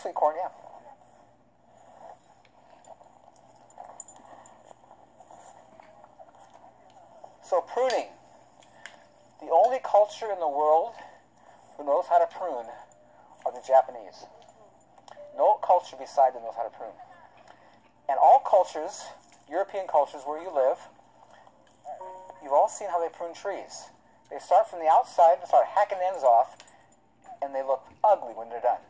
sweet corn, yeah. So pruning. The only culture in the world who knows how to prune are the Japanese. No culture beside them knows how to prune. And all cultures, European cultures where you live, you've all seen how they prune trees. They start from the outside and start hacking ends off, and they look ugly when they're done.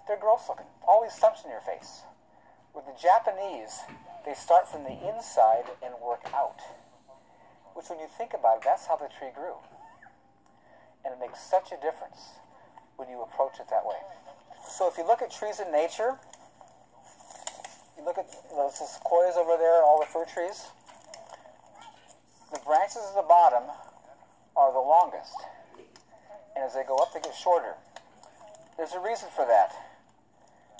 They're gross looking. All these stumps in your face. With the Japanese, they start from the inside and work out. Which, when you think about it, that's how the tree grew. And it makes such a difference when you approach it that way. So if you look at trees in nature, you look at those sequoias over there, all the fir trees, the branches at the bottom are the longest. And as they go up, they get shorter. There's a reason for that.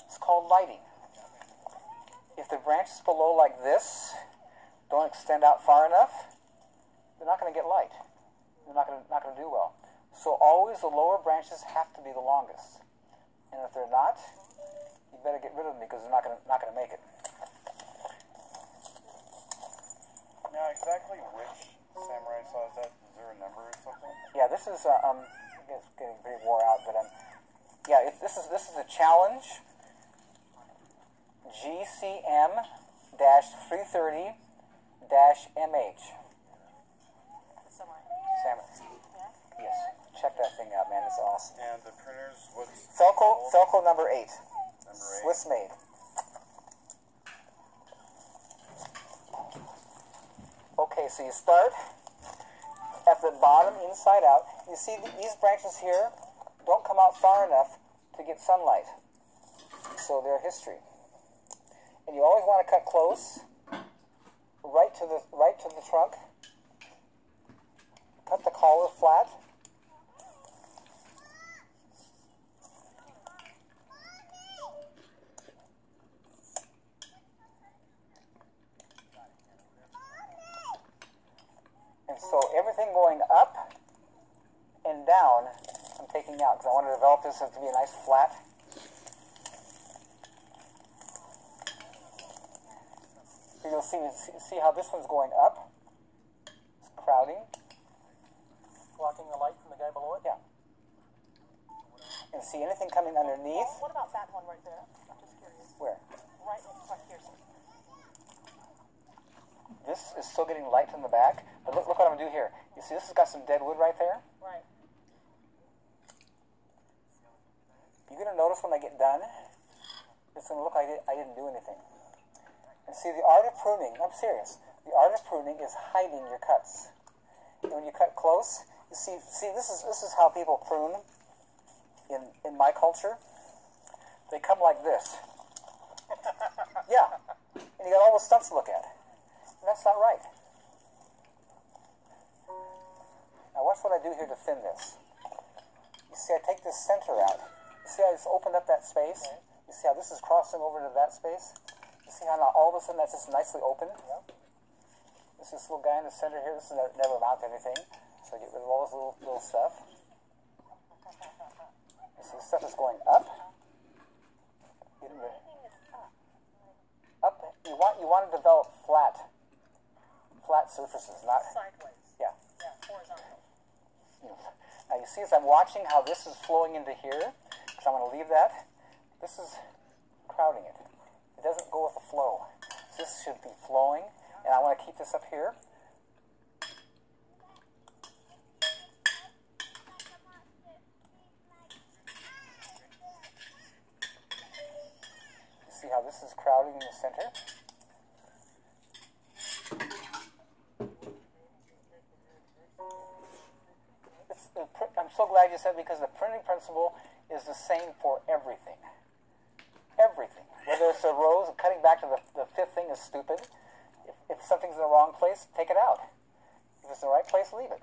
It's called lighting. If the branches below like this don't extend out far enough, they're not going to get light. They're not going to do well. So always the lower branches have to be the longest. And if they're not, you better get rid of them because they're not going to make it. Now, exactly which samurai saw is that? Is there a number or something? Yeah, this is it's getting pretty wore out, but yeah, this is a challenge. GCM-330-MH. Samurai. Yes, check that thing out, man. It's awesome. And the printers, what's Felco number 8. Number 8. Swiss made. Okay, so you start at the bottom, inside out. You see these branches here don't come out far enough to get sunlight. So they're history. And you always want to cut close, right to the trunk. Cut the collar flat. And so everything going up and down, I'm taking out because I want to develop this to be a nice flat. So you'll see how this one's going up. It's crowding. Blocking the light from the guy below it? Yeah. And see anything coming underneath? What about that one right there? I'm just curious. Where? Right here. This is still getting light from the back, but look what I'm going to do here. You see this has got some dead wood right there? Right. You're going to notice when I get done, it's going to look like I didn't do anything. And see, the art of pruning, I'm serious, the art of pruning is hiding your cuts. And when you cut close, you see this is how people prune in my culture. They come like this. Yeah. And you got all the stumps to look at. And that's not right. Now watch what I do here to thin this. You see I take this center out. You see how I just opened up that space? You see how this is crossing over to that space? You see how now all of a sudden that's just nicely open? This is this little guy in the center here. This is never mount anything. So I get rid of all this little stuff. You see stuff is going up. Up. You want to develop flat surfaces, not Sideways. yeah. Yeah, horizontal. Now you see as I'm watching how this is flowing into here, because I'm going to leave that. This is crowding it. It doesn't go with the flow. So this should be flowing, and I want to keep this up here. You see how this is crowding in the center? I'm so glad you said, because the printing principle is the same for everything. Everything. Whether it's a rose, cutting back to the fifth thing is stupid. If something's in the wrong place, take it out. If it's in the right place, leave it.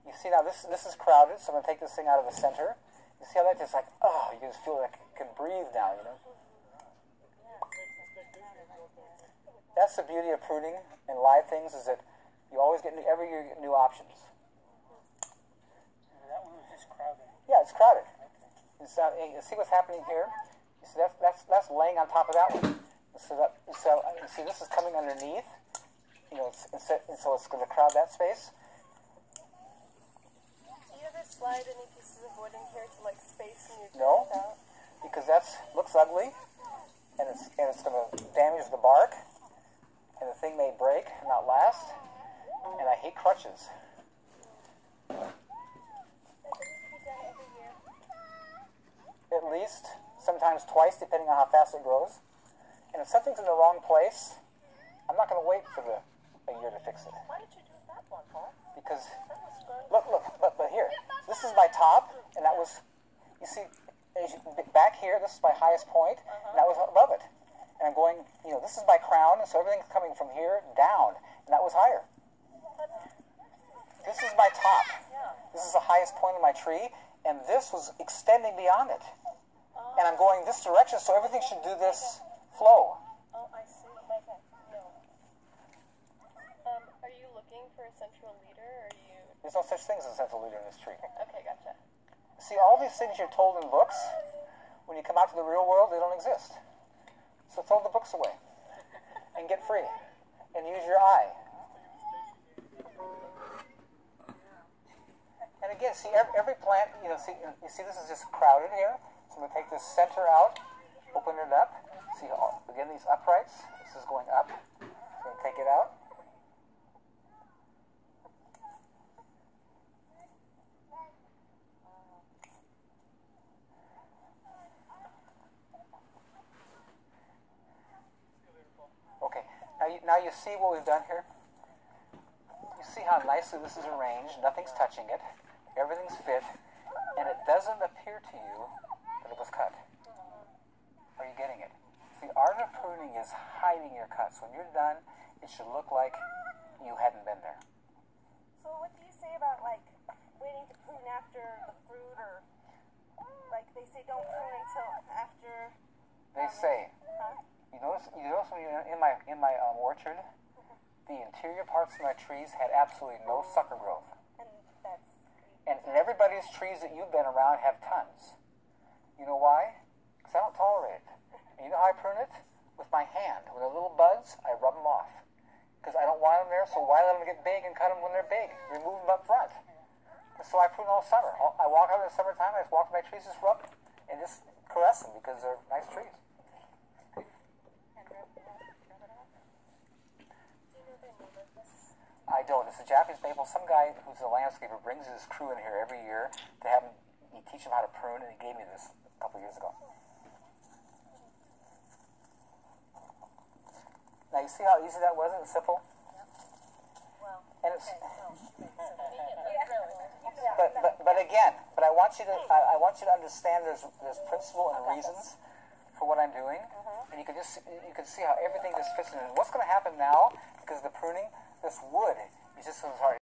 You see now this is crowded, so I'm going to take this thing out of the center. You see how that just like, oh, you just feel like it can breathe now, you know? That's the beauty of pruning and live things, is that you always get every year you get new options. That one was just crowded. Yeah, it's crowded. You You see what's happening here? You see that's laying on top of that one. So you see this is coming underneath. You know, and so it's going to crowd that space. Do you ever slide any pieces of wood in here to like space and your No, turns out? because that looks ugly, and it's going to damage the bark, and the thing may break and not last. And I hate crutches. At least, sometimes twice, depending on how fast it grows. And if something's in the wrong place, I'm not going to wait for a year to fix it. Why did you do that one, Paul? Because, That was fun. but here. This is my top, and that was, you see, back here, this is my highest point, and that was above it. And I'm going, you know, this is my crown, and so everything's coming from here down, and that was higher. This is my top. This is the highest point of my tree, and this was extending beyond it. And I'm going this direction, so everything should do this flow. Oh, I see. Okay. No. Are you looking for a central leader, or are you... There's no such thing as a central leader in this tree. Okay, gotcha. See, all these things you're told in books, when you come out to the real world, they don't exist. So throw the books away and get free and use your eye. And again, see, every plant, you see this is just crowded here. So I'm going to take this center out, open it up. See, again, these uprights, this is going up. So I'm going to take it out. Okay, now you see what we've done here? You see how nicely this is arranged. Nothing's touching it. Everything's fit. And it doesn't appear to you that it was cut. Are you getting it? The art of pruning is hiding your cuts. When you're done, it should look like you hadn't been there. So what do you say about like waiting to prune after the fruit, or like they say don't prune until after? They say, you notice when you're in my orchard, the interior parts of my trees had absolutely no sucker growth. And that's And everybody's trees that you've been around have tons. You know why? Because I don't tolerate it. And you know how I prune it? With my hand. When they're little buds, I rub them off. Because I don't want them there, so why let them get big and cut them when they're big? Remove them up front. And so I prune all summer. I walk out in the summertime, I just walk to my trees, just rub them, and just caress them because they're nice trees. I don't. It's a Japanese maple. Some guy who's a landscaper brings his crew in here every year to have him, teach them how to prune, and he gave me this a couple years ago. Now you see how easy that was and simple? well. And it's, Yeah. but again, I want you to understand there's principle and reasons for what I'm doing, and you can see how everything just fits in. And what's going to happen now, because of the pruning, this wood is just as hard.